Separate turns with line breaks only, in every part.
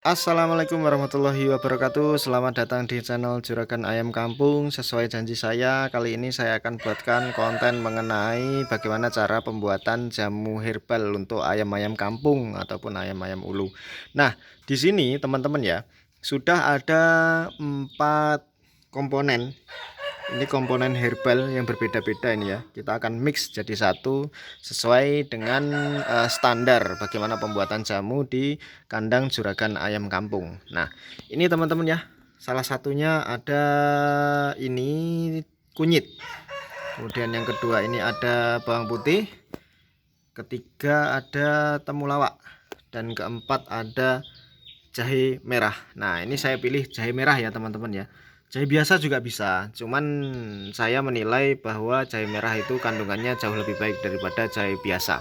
Assalamualaikum warahmatullahi wabarakatuh. Selamat datang di channel Juragan Ayam Kampung. Sesuai janji saya, kali ini saya akan buatkan konten mengenai bagaimana cara pembuatan jamu herbal untuk ayam-ayam kampung ataupun ayam-ayam ulu. Nah, di sini teman-teman ya, sudah ada 4 komponen. Ini komponen herbal yang berbeda-beda ini ya. Kita akan mix jadi satu sesuai dengan standar bagaimana pembuatan jamu di kandang juragan ayam kampung. Nah, ini teman-teman ya. Salah satunya ada ini kunyit. Kemudian yang kedua ini ada bawang putih. Ketiga ada temulawak. Dan keempat ada jahe merah. Nah, ini saya pilih jahe merah ya teman-teman ya. Jahe biasa juga bisa, cuman saya menilai bahwa jahe merah itu kandungannya jauh lebih baik daripada jahe biasa.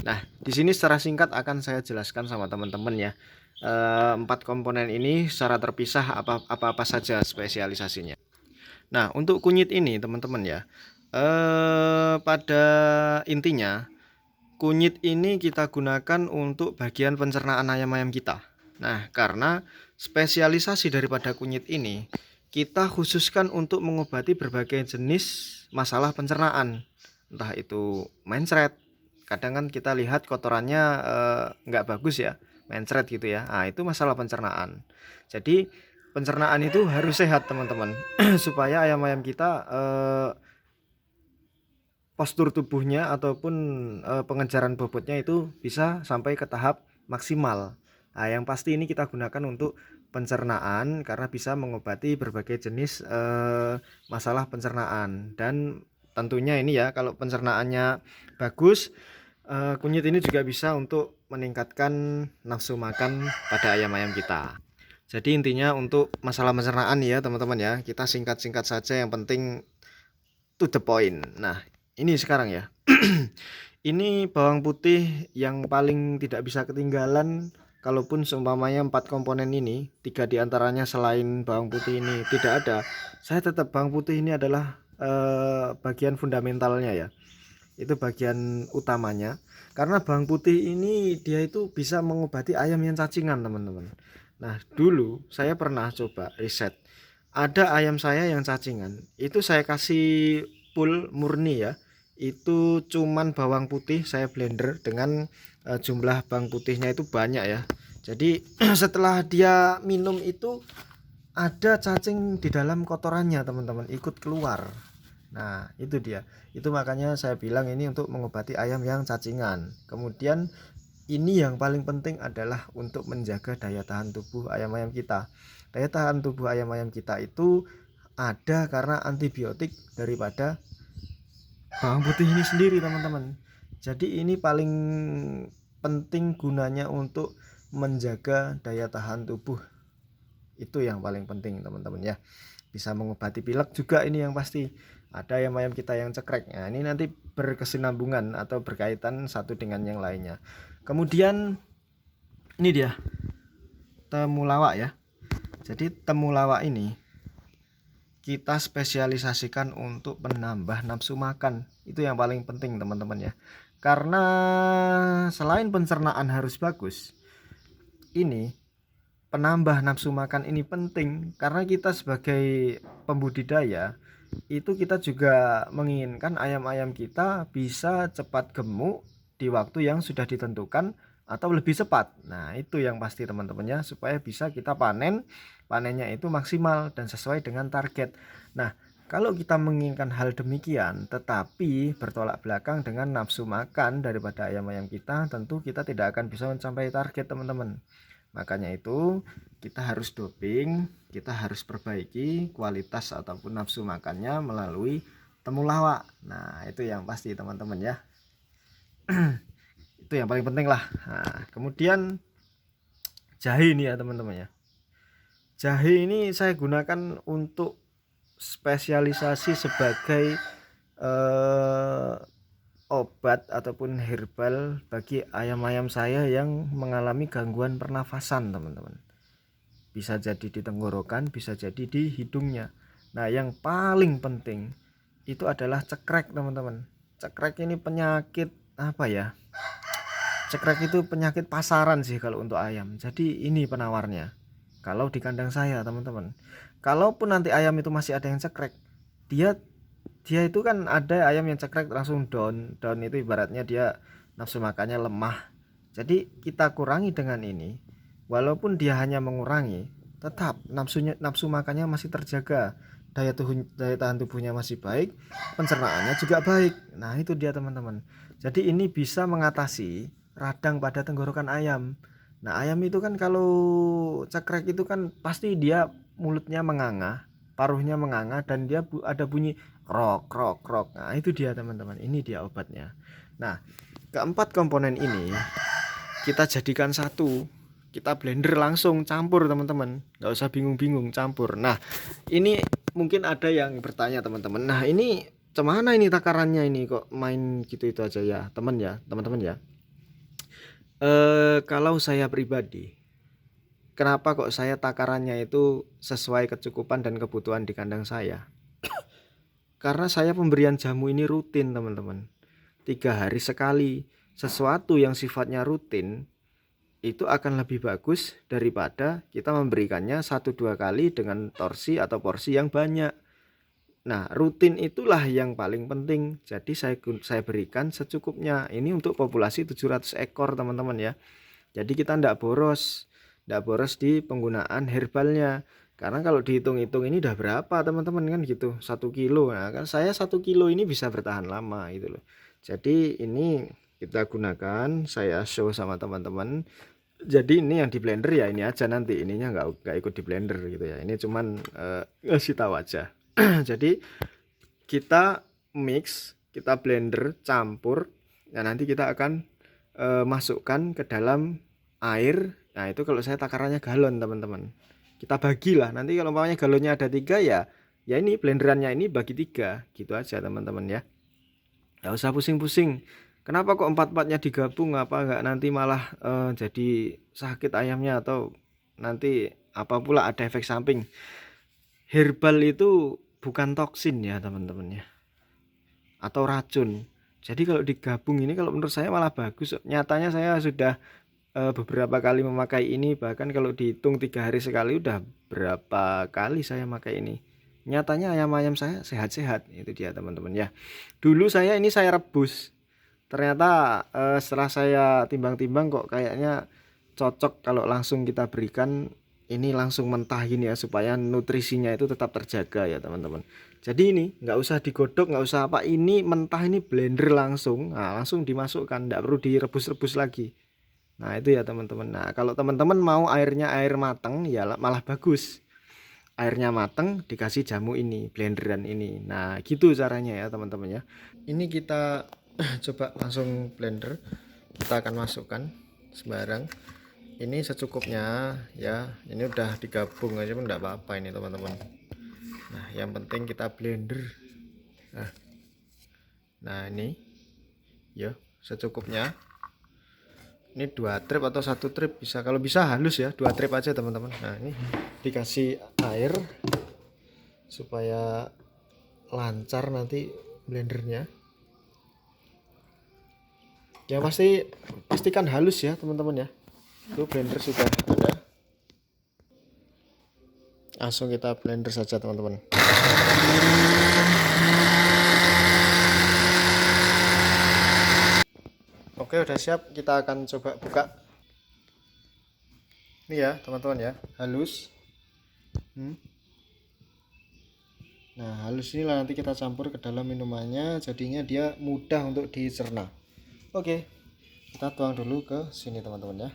Nah, di sini secara singkat akan saya jelaskan sama teman-teman ya. 4 komponen ini secara terpisah apa-apa saja spesialisasinya. Nah, untuk kunyit ini teman-teman ya, pada intinya kunyit ini kita gunakan untuk bagian pencernaan ayam-ayam kita. Nah, karena spesialisasi daripada kunyit ini kita khususkan untuk mengobati berbagai jenis masalah pencernaan, entah itu mencret. Kadang kan kita lihat kotorannya nggak bagus ya, mencret gitu ya. Nah, itu masalah pencernaan. Jadi pencernaan itu harus sehat teman-teman, supaya ayam-ayam kita postur tubuhnya ataupun pengejaran bobotnya itu bisa sampai ke tahap maksimal. Nah, yang pasti ini kita gunakan untuk pencernaan karena bisa mengobati berbagai jenis masalah pencernaan. Dan tentunya ini ya, kalau pencernaannya bagus, kunyit ini juga bisa untuk meningkatkan nafsu makan pada ayam-ayam kita. Jadi intinya untuk masalah pencernaan ya teman-teman ya, kita singkat-singkat saja, yang penting to the point. Nah, ini sekarang ya. Ini bawang putih yang paling tidak bisa ketinggalan. Kalaupun seumpamanya 4 komponen ini, 3 diantaranya selain bawang putih ini tidak ada, saya tetap bawang putih ini adalah bagian fundamentalnya ya. Itu bagian utamanya. Karena bawang putih ini dia itu bisa mengobati ayam yang cacingan teman-teman. Nah, dulu saya pernah coba riset. Ada ayam saya yang cacingan, itu saya kasih full murni ya. Itu cuman bawang putih saya blender dengan jumlah bawang putihnya itu banyak ya. Jadi setelah dia minum itu ada cacing di dalam kotorannya teman-teman, ikut keluar. Nah, itu dia. Itu makanya saya bilang ini untuk mengobati ayam yang cacingan. Kemudian ini yang paling penting adalah untuk menjaga daya tahan tubuh ayam-ayam kita. Daya tahan tubuh ayam-ayam kita itu ada karena antibiotik daripada bawang putih ini sendiri teman-teman. Jadi ini paling penting gunanya untuk menjaga daya tahan tubuh. Itu yang paling penting teman-teman ya. Bisa mengobati pilek juga ini yang pasti. Ada ayam-ayam kita yang cekrek. Nah, ini nanti berkesinambungan atau berkaitan satu dengan yang lainnya. Kemudian ini dia temulawak ya. Jadi temulawak ini kita spesialisasikan untuk penambah nafsu makan. Itu yang paling penting teman-teman ya. Karena selain pencernaan harus bagus, ini penambah nafsu makan ini penting karena kita sebagai pembudidaya itu kita juga menginginkan ayam-ayam kita bisa cepat gemuk di waktu yang sudah ditentukan atau lebih cepat. Nah, itu yang pasti teman-teman ya, supaya bisa kita panennya itu maksimal dan sesuai dengan target. Nah, kalau kita menginginkan hal demikian tetapi bertolak belakang dengan nafsu makan daripada ayam-ayam kita, tentu kita tidak akan bisa mencapai target teman-teman. Makanya itu kita harus doping, kita harus perbaiki kualitas ataupun nafsu makannya melalui temulawak. Nah, itu yang pasti teman-teman ya. Itu yang paling penting lah. Nah, kemudian jahe ini ya teman-teman ya. Jahe ini saya gunakan untuk spesialisasi sebagai obat ataupun herbal bagi ayam-ayam saya yang mengalami gangguan pernafasan teman-teman. Bisa jadi di tenggorokan, bisa jadi di hidungnya. Nah, yang paling penting itu adalah cekrek teman-teman. Cekrek ini penyakit apa ya, Cekrek itu penyakit pasaran sih kalau untuk ayam. Jadi ini penawarnya. Kalau di kandang saya, teman-teman. Kalaupun nanti ayam itu masih ada yang cekrek, dia dia itu kan ada ayam yang cekrek langsung down. Down itu ibaratnya dia nafsu makannya lemah. Jadi kita kurangi dengan ini. Walaupun dia hanya mengurangi, tetap nafsu makannya masih terjaga. Daya tahan tubuhnya masih baik, pencernaannya juga baik. Nah, itu dia teman-teman. Jadi ini bisa mengatasi radang pada tenggorokan ayam. Nah, ayam itu kan kalau cekrek itu kan pasti dia mulutnya menganga, paruhnya menganga, dan dia ada bunyi krok krok krok. Nah, itu dia teman-teman. Ini dia obatnya. Nah, keempat komponen ini kita jadikan satu, kita blender langsung, campur teman-teman, nggak usah bingung-bingung, campur. Nah, ini mungkin ada yang bertanya teman-teman, nah ini cemana ini takarannya, ini kok main gitu itu aja ya teman-teman ya. Kalau saya pribadi, kenapa kok saya takarannya itu sesuai kecukupan dan kebutuhan di kandang saya? Karena saya pemberian jamu ini rutin teman-teman, 3 hari sekali. Sesuatu yang sifatnya rutin itu akan lebih bagus daripada kita memberikannya 1-2 kali dengan torsi atau porsi yang banyak. Nah, rutin itulah yang paling penting. Jadi saya berikan secukupnya. Ini untuk populasi 700 ekor teman-teman ya. Jadi kita tidak boros di penggunaan herbalnya. Karena kalau dihitung-hitung ini udah berapa teman-teman kan gitu, 1 kilo. Nah kan saya 1 kilo ini bisa bertahan lama gitu loh. Jadi ini kita gunakan, saya show sama teman-teman. Jadi ini yang di blender ya ini aja, nanti ininya nggak ikut di blender gitu ya. Ini cuman ngasih tahu aja. Jadi kita mix, kita blender, campur. Nah nanti kita akan masukkan ke dalam air. Nah itu kalau saya takarannya galon teman-teman. Kita bagilah. Nanti kalau umpamanya galonnya ada 3 ya, ya ini blenderannya ini bagi 3 gitu aja teman-teman ya. Nggak usah pusing-pusing. Kenapa kok 4-4-nya digabung? Apa nggak nanti malah jadi sakit ayamnya, atau nanti apa pula ada efek samping? Herbal itu bukan toksin ya teman-teman ya, atau racun. Jadi kalau digabung ini kalau menurut saya malah bagus. Nyatanya saya sudah beberapa kali memakai ini, bahkan kalau dihitung 3 hari sekali udah berapa kali saya pakai ini. Nyatanya ayam-ayam saya sehat-sehat. Itu dia teman-teman ya. Dulu saya rebus, ternyata setelah saya timbang-timbang kok kayaknya cocok kalau langsung kita berikan ini langsung mentah gini ya, supaya nutrisinya itu tetap terjaga ya teman-teman. Jadi ini nggak usah digodok, nggak usah apa, ini mentah, ini blender langsung. Nah, langsung dimasukkan, nggak perlu direbus-rebus lagi. Nah itu ya teman-teman. Nah kalau teman-teman mau airnya air mateng ya malah bagus, airnya mateng dikasih jamu ini, blenderan ini. Nah gitu caranya ya teman-teman ya. Ini kita coba langsung blender, kita akan masukkan sembarang, ini secukupnya ya. Ini udah digabung aja pun enggak apa-apa ini teman-teman. Nah yang penting kita blender. Nah ini ya secukupnya. Ini 2 trip atau 1 trip bisa, kalau bisa halus ya, 2 trip aja teman-teman. Nah ini dikasih air supaya lancar nanti blendernya ya. Pastikan halus ya teman-teman ya. Itu blender sudah ada, langsung kita blender saja teman-teman. Oke udah siap, kita akan coba buka ini ya teman-teman ya, halus. Nah halus inilah nanti kita campur ke dalam minumannya, jadinya dia mudah untuk dicerna. Oke, kita tuang dulu ke sini teman-teman ya.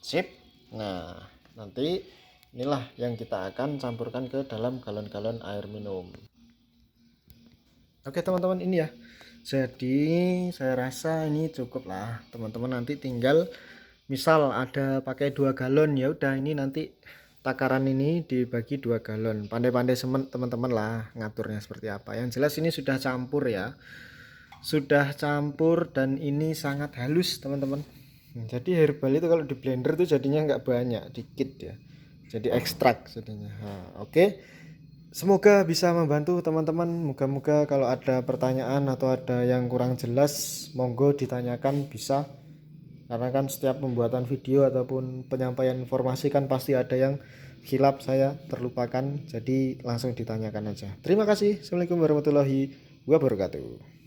Sip. Nah nanti inilah yang kita akan campurkan ke dalam galon-galon air minum. Oke teman-teman, ini ya. Jadi saya rasa ini cukup lah teman-teman. Nanti tinggal misal ada pakai 2 galon ya udah, ini nanti takaran ini dibagi 2 galon. Pandai-pandai teman-teman lah ngaturnya seperti apa. Yang jelas ini sudah campur ya. Sudah campur dan ini sangat halus teman-teman. Jadi herbal itu kalau di blender tuh jadinya nggak banyak, dikit ya. Jadi ekstrak jadinya. Nah, oke. Semoga bisa membantu teman-teman. Moga-moga kalau ada pertanyaan atau ada yang kurang jelas, monggo ditanyakan bisa. Karena kan setiap pembuatan video ataupun penyampaian informasi kan pasti ada yang khilaf, saya terlupakan. Jadi langsung ditanyakan aja. Terima kasih. Assalamualaikum warahmatullahi wabarakatuh.